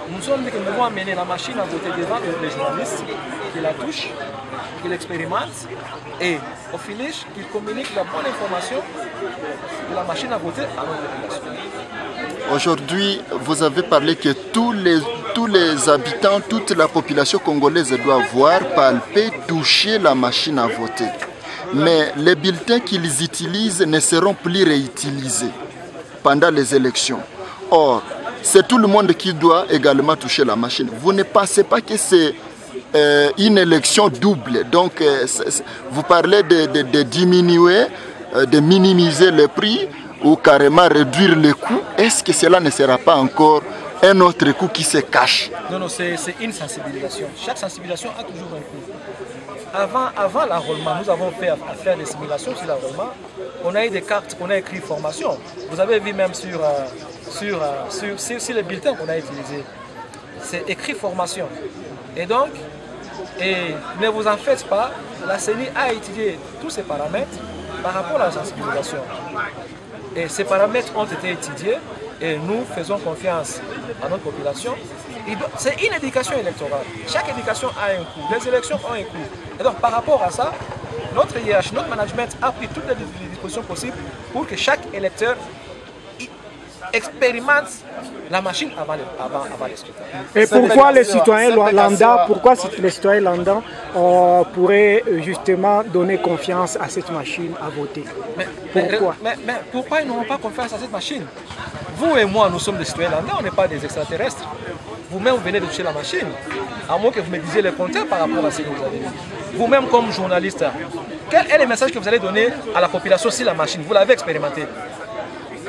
Nous sommes dit que nous devons amener la machine à voter devant les journalistes qui la touchent, qui l'expérimentent et au finish, qu'ils communiquent la bonne information de la machine à voter à notre population. Aujourd'hui, vous avez parlé que tous les habitants, toute la population congolaise doit voir, palper, toucher la machine à voter. Mais les bulletins qu'ils utilisent ne seront plus réutilisés pendant les élections. Or, c'est tout le monde qui doit également toucher la machine. Vous ne pensez pas que c'est une élection double? Donc, vous parlez de diminuer, de minimiser le prix ou carrément réduire les coûts. Est-ce que cela ne sera pas encore un autre coût qui se cache? Non, non, c'est une sensibilisation. Chaque sensibilisation a toujours un coût. Avant l'enrôlement, nous avons fait faire des simulations sur l'enrôlement. On a eu des cartes qu'on a écrit formation. Vous avez vu même sur les bulletins qu'on a utilisés. C'est écrit formation. Et donc, ne vous en faites pas, la CENI a étudié tous ces paramètres par rapport à la sensibilisation. Et ces paramètres ont été étudiés et nous faisons confiance à notre population. C'est une éducation électorale. Chaque éducation a un coût. Les élections ont un coût. Et donc par rapport à ça, notre IH, notre management a pris toutes les dispositions possibles pour que chaque électeur expérimente la machine avant les scrutins. Et pourquoi les citoyens lambda, pourraient justement donner confiance à cette machine à voter? Pourquoi? Mais pourquoi ils n'auront pas confiance à cette machine? Vous et moi, nous sommes des citoyens lambda, on n'est pas des extraterrestres. Vous-même, vous venez de toucher la machine, à moins que vous me disiez le contraire par rapport à ce que vous avez dit. Vous-même, comme journaliste, quel est le message que vous allez donner à la population sur la machine? Vous l'avez expérimenté.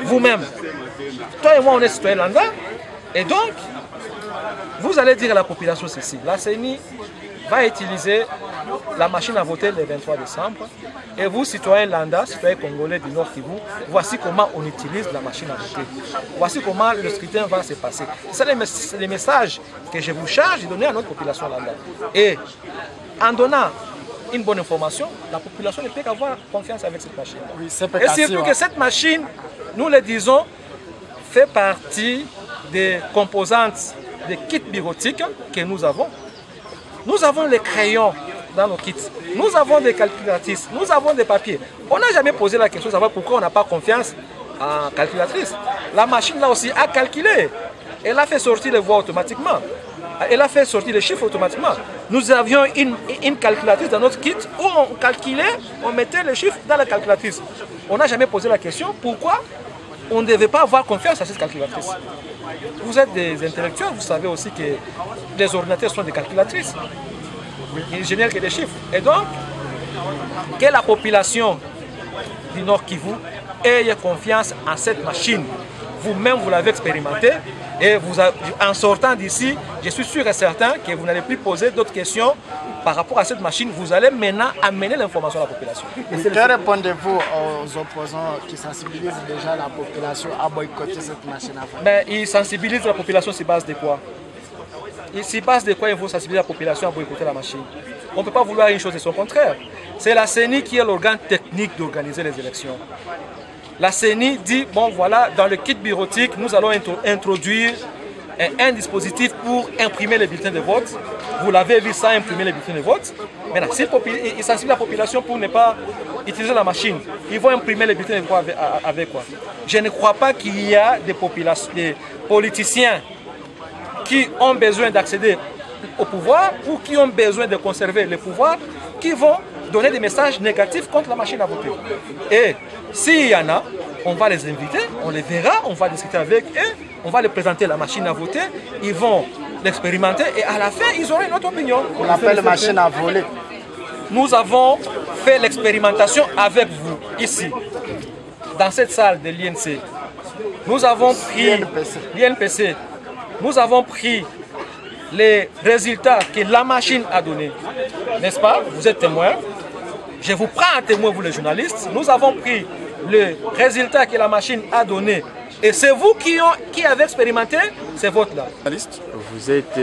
Vous-même. Toi et moi, on est citoyens lambda. Et donc, vous allez dire à la population ceci. La CENI va utiliser la machine à voter le 23 décembre. Et vous, citoyens lambda, citoyens congolais du Nord Kivu, voici comment on utilise la machine à voter. Voici comment le scrutin va se passer. C'est les messages que je vous charge de donner à notre population lambda. Et en donnant une bonne information, la population ne peut qu'avoir confiance avec cette machine. Oui, c'est et surtout que cette machine, nous le disons, fait partie des composantes des kits bureautiques que nous avons. Nous avons les crayons dans nos kits, nous avons des calculatrices, nous avons des papiers. On n'a jamais posé la question de savoir pourquoi on n'a pas confiance en calculatrice. La machine là aussi a calculé. Elle a fait sortir les voix automatiquement. Elle a fait sortir les chiffres automatiquement. Nous avions une calculatrice dans notre kit où on calculait, on mettait les chiffres dans la calculatrice. On n'a jamais posé la question pourquoi on ne devait pas avoir confiance à cette calculatrice. Vous êtes des intellectuels, vous savez aussi que les ordinateurs sont des calculatrices. Ils ne génèrent que des chiffres. Et donc, que la population du Nord Kivu ait confiance en cette machine. Vous-même, vous l'avez expérimenté. Et en sortant d'ici, je suis sûr et certain que vous n'allez plus poser d'autres questions par rapport à cette machine. Vous allez maintenant amener l'information à la population. Que répondez-vous aux opposants qui sensibilisent déjà la population à boycotter cette machine à voter? Mais ils sensibilisent la population sur base de quoi? Sur base de quoi ils vont sensibiliser la population à boycotter la machine? On ne peut pas vouloir une chose et son contraire. C'est la CENI qui est l'organe technique d'organiser les élections. La CENI dit, bon voilà, dans le kit bureautique, nous allons introduire un dispositif pour imprimer les bulletins de vote. Vous l'avez vu, ça, imprimer les bulletins de vote. Maintenant, ils sensibilisent la population pour ne pas utiliser la machine. Ils vont imprimer les bulletins de vote avec quoi? Je ne crois pas qu'il y a des politiciens qui ont besoin d'accéder au pouvoir ou qui ont besoin de conserver le pouvoir, qui vont donner des messages négatifs contre la machine à voter. Et s'il y en a, on va les inviter, on les verra, on va discuter avec eux, on va les présenter la machine à voter, ils vont l'expérimenter et à la fin, ils auront une autre opinion. On l'appelle machine à voler. Nous avons fait l'expérimentation avec vous, ici, dans cette salle de l'INC. Nous avons pris l'INPC. Nous avons pris les résultats que la machine a donnés. N'est-ce pas? Vous êtes témoins. Je vous prends à témoin, vous les journalistes. Nous avons pris le résultat que la machine a donné Et c'est vous qui avez expérimenté ces votes-là. Vous êtes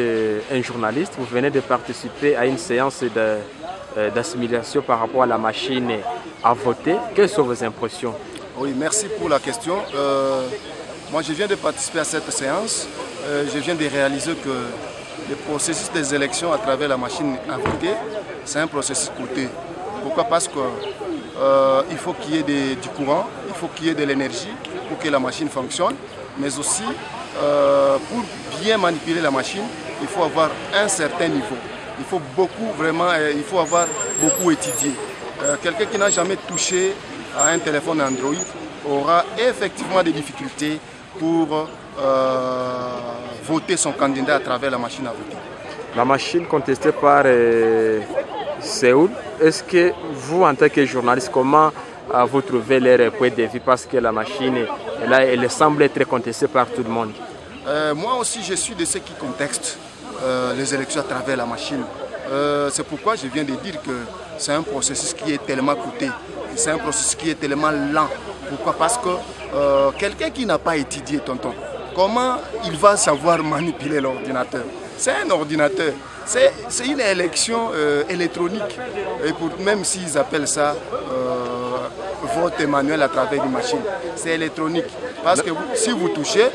un journaliste, vous venez de participer à une séance d'assimilation par rapport à la machine à voter. Quelles sont vos impressions? Oui, merci pour la question. Moi, je viens de participer à cette séance. Je viens de réaliser que le processus des élections à travers la machine à voter, c'est un processus coûteux. Pourquoi? Parce qu'il faut qu'il y ait du courant, il faut qu'il y ait de l'énergie pour que la machine fonctionne, mais aussi pour bien manipuler la machine, il faut avoir un certain niveau. Il faut il faut avoir beaucoup étudié. Quelqu'un qui n'a jamais touché à un téléphone Android aura effectivement des difficultés pour voter son candidat à travers la machine à voter. La machine contestée par Séoul, est-ce que vous, en tant que journaliste, comment vous trouvez leur point de vue? Parce que la machine, elle semble être contestée par tout le monde. Moi aussi, je suis de ceux qui contestent les élections à travers la machine. C'est pourquoi je viens de dire que c'est un processus qui est tellement coûteux. C'est un processus qui est tellement lent. Pourquoi? Parce que quelqu'un qui n'a pas étudié, tonton, comment il va savoir manipuler l'ordinateur? C'est un ordinateur. C'est une élection électronique. Et même s'ils appellent ça vote manuel à travers une machine, c'est électronique. Parce que si vous touchez,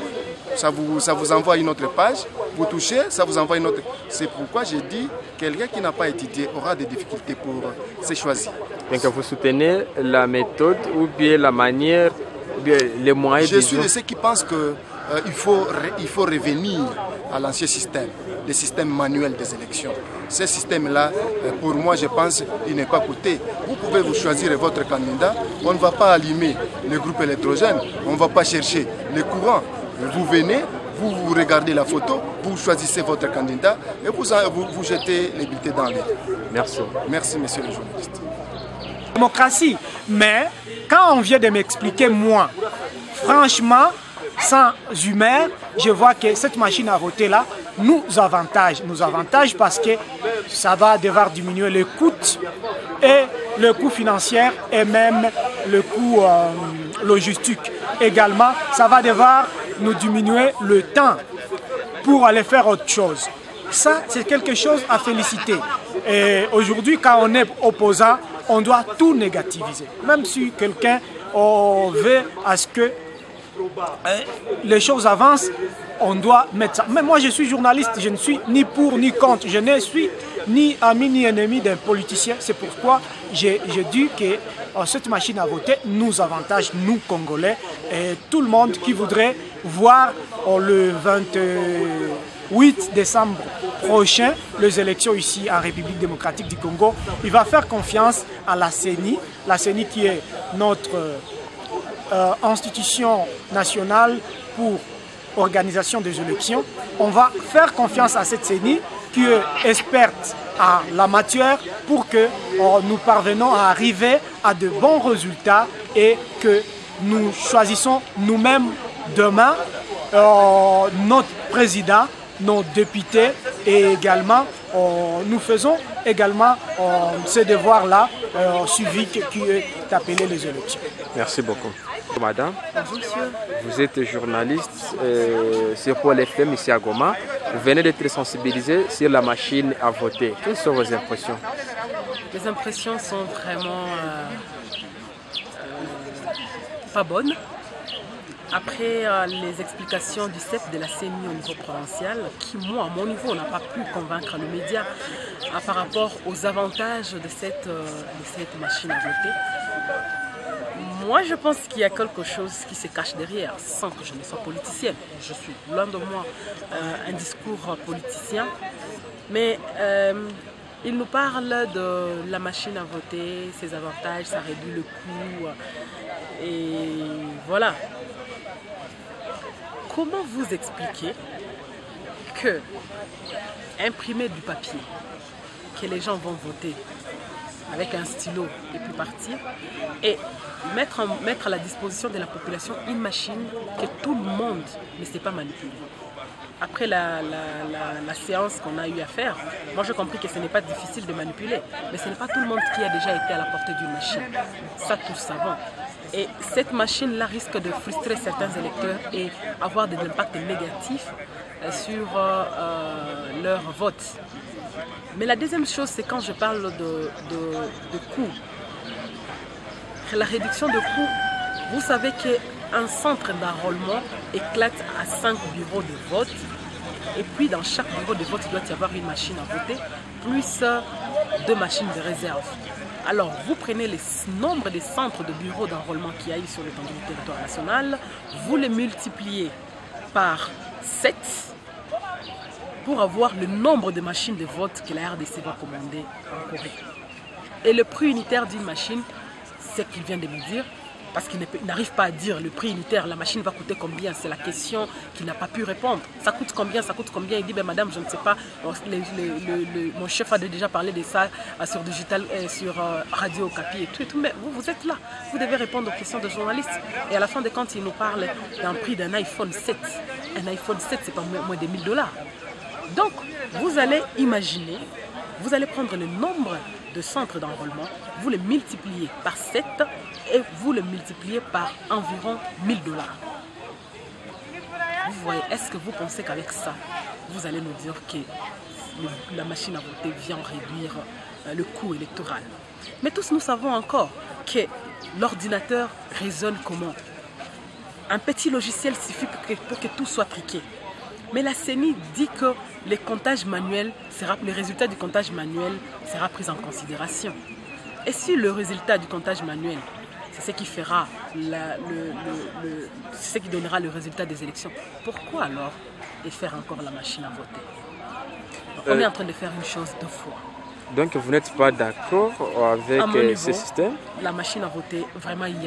ça vous envoie une autre page. Vous touchez, ça vous envoie une autre. C'est pourquoi j'ai dit quelqu'un qui n'a pas étudié aura des difficultés pour se choisir. Donc vous soutenez la méthode ou bien la manière, ou bien les moyens? Je suis de ceux qui pensent qu'il faut revenir à l'ancien système, le système manuel des élections. Ce système-là, pour moi, je pense qu'il n'est pas coûteux. Vous pouvez vous choisir votre candidat, on ne va pas allumer le groupe électrogène, on ne va pas chercher le courant. Vous venez, vous regardez la photo, vous choisissez votre candidat et vous jetez les bulletins dans l'air. Merci. Merci, monsieur le journaliste. Démocratie, mais quand on vient de m'expliquer, moi, franchement, sans humeur, je vois que cette machine à voter là nous avantage parce que ça va devoir diminuer les coûts et le coût financier et même le coût logistique. Également, ça va devoir nous diminuer le temps pour aller faire autre chose. Ça, c'est quelque chose à féliciter. Et aujourd'hui, quand on est opposant, on doit tout négativiser. Même si quelqu'un veut à ce que les choses avancent, on doit mettre ça. Mais moi, je suis journaliste, je ne suis ni pour ni contre. Je ne suis ni ami ni ennemi d'un politicien. C'est pourquoi j'ai dit que cette machine à voter nous avantage, nous Congolais, et tout le monde qui voudrait voir le 28 décembre prochain les élections ici en République démocratique du Congo. Il va faire confiance à la CENI qui est notre institution nationale pour organisation des élections. On va faire confiance à cette CENI qui est experte en la matière pour que nous parvenons à arriver à de bons résultats et que nous choisissons nous-mêmes demain notre président, nos députés et également nous faisons également ce devoir-là civique qui est appelé les élections. Merci beaucoup. Madame, bonjour, monsieur. Vous êtes journaliste sur Pôle FM ici à Goma. Vous venez d'être sensibilisé sur la machine à voter. Quelles sont vos impressions? Les impressions sont vraiment pas bonnes. Après les explications du CEP de la CENI au niveau provincial, qui moi, à mon niveau, n'a pas pu convaincre le média par rapport aux avantages de cette machine à voter, moi, je pense qu'il y a quelque chose qui se cache derrière, sans que je ne sois politicienne. Je suis loin de moi un discours politicien, mais il nous parle de la machine à voter, ses avantages, ça réduit le coût, et voilà. Comment vous expliquer que imprimer du papier, que les gens vont voter avec un stylo et puis partir, et mettre à la disposition de la population une machine que tout le monde ne sait pas manipuler. Après la séance qu'on a eu à faire, moi j'ai compris que ce n'est pas difficile de manipuler, mais ce n'est pas tout le monde qui a déjà été à la portée d'une machine. Ça, tout le savons. Et cette machine-là risque de frustrer certains électeurs et avoir des impacts négatifs sur leur vote. Mais la deuxième chose, c'est quand je parle de coûts. La réduction de coûts, vous savez qu'un centre d'enrôlement éclate à 5 bureaux de vote. Et puis dans chaque bureau de vote, il doit y avoir une machine à voter, plus 2 machines de réserve. Alors vous prenez le nombre de centres de bureaux d'enrôlement qu'il y a eu sur l'étendue du territoire national, vous les multipliez par 7 pour avoir le nombre de machines de vote que la RDC va commander en Corée. Et le prix unitaire d'une machine, c'est ce qu'il vient de me dire, parce qu'il n'arrive pas à dire le prix unitaire, la machine va coûter combien, c'est la question qu'il n'a pas pu répondre. Ça coûte combien, ça coûte combien? Il dit, ben madame, je ne sais pas, mon chef a déjà parlé de ça sur Digital, sur Radio Okapi et tout, mais vous êtes là, vous devez répondre aux questions de journalistes. Et à la fin de compte, il nous parle d'un prix d'un iPhone 7. Un iPhone 7, c'est pas moins de 1000 $. Donc, vous allez imaginer, vous allez prendre le nombre de centres d'enrôlement, vous les multipliez par 7 et vous le multipliez par environ 1000 $. Vous voyez, est-ce que vous pensez qu'avec ça, vous allez nous dire que la machine à voter vient réduire le coût électoral? Mais tous nous savons encore que l'ordinateur raisonne comment? Un petit logiciel suffit pour que tout soit triqué. Mais la CENI dit que le résultat du comptage manuel sera pris en considération. Et si le résultat du comptage manuel, c'est ce qui fera c'est ce qui donnera le résultat des élections, pourquoi alors faire encore la machine à voter? On est en train de faire une chose 2 fois. Donc vous n'êtes pas d'accord avec ce système? La machine à voter, vraiment il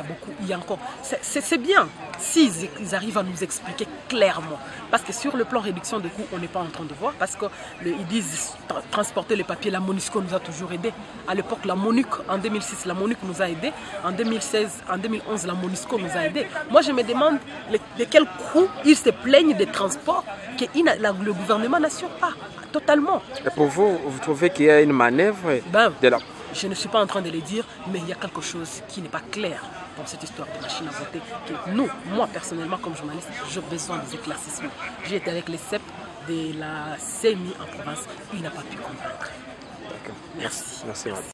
y a encore. C'est bien s'ils arrivent à nous expliquer clairement. Parce que sur le plan réduction de coûts, on n'est pas en train de voir. Parce qu'ils disent transporter les papiers, la MONUSCO nous a toujours aidés. À l'époque, la MONUC, en 2006, la MONUC nous a aidés. En 2016, en 2011, la MONUSCO nous a aidés. Moi, je me demande de quel coût ils se plaignent des transports que le gouvernement n'assure pas. Totalement. Et pour vous, vous trouvez qu'il y a une manœuvre de la... Je ne suis pas en train de le dire, mais il y a quelque chose qui n'est pas clair dans cette histoire de machine à voter. Que moi personnellement, comme journaliste, j'ai besoin des éclaircissements. J'ai été avec les CEP de la CENI en province, il n'a pas pu convaincre. D'accord. Merci.